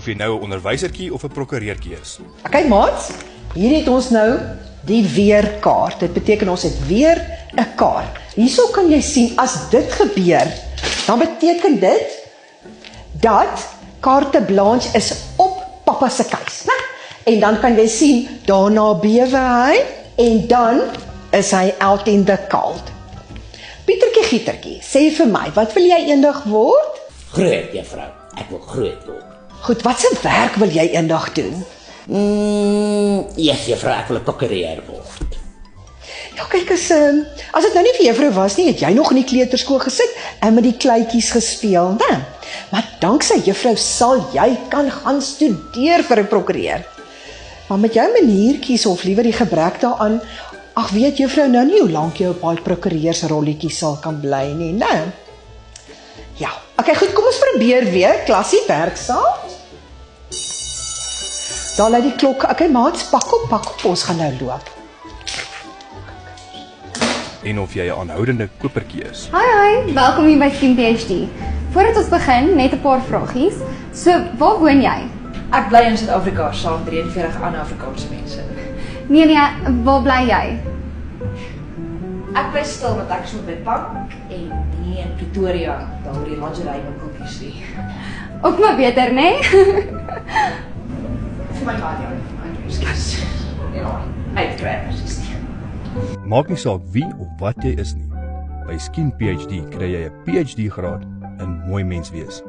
Of jy nou 'n onderwysertjie of 'n prokureurtjie is. Okay maats, hier het ons nou die weerkaart. Dit beteken ons het weer 'n kaart. Hierso kan jy sien, as dit gebeur, dan beteken dit dat carte blanche is op pappa se keus, né? En dan kan jy sien, daarna bewe hy, en dan is hy out in the cold. Pietertjie Gietertjie, sê vir my, wat wil jy eendag word? Groot, juffrou. Ek wil groot word. Goed, wat se werk wil jy eendag doen? Yes, juffrou, ek wil 'n prokureur word. Ja, kyk, as dit nou nie vir juffrou was nie, het jy nog in die kleuterskool gesit en met die kleintjies gespeel, né? Maar danksy juffrou sal jy kan gaan studeer vir 'n prokureur. Maar met jou maniertjies of liewer die gebrek daaraan, ag weet juffrou nou nie hoe lank jy op daai prokureursrolletjie sal kan bly nie, né? Ja, okay, goed, kom ons probeer weer, klasie, werksaam. Daar lê die klok. Okay, maats, pak op, ons gaan nou loop. En of jy 'n aanhoudende kopertjie is. Hi, welkom hier by Skin PhD. Voordat ons begin, net 'n paar vragies. So, waar woon jy? Ek bly in Suid-Afrika saam met 43 ander Afrikaanse mense. Nee, waar bly jy? Ek bly stil want ek is op Witbank en nie in Pretoria, daar waar die lingerie winkeltjies lê. Ook maar beter, né? Vir my radio, ekskuus. Ja, uitkry presies. Maak nie saak wie of wat jy is nie. By Skin PhD kry jy 'n PhD graad in mooi mens wees.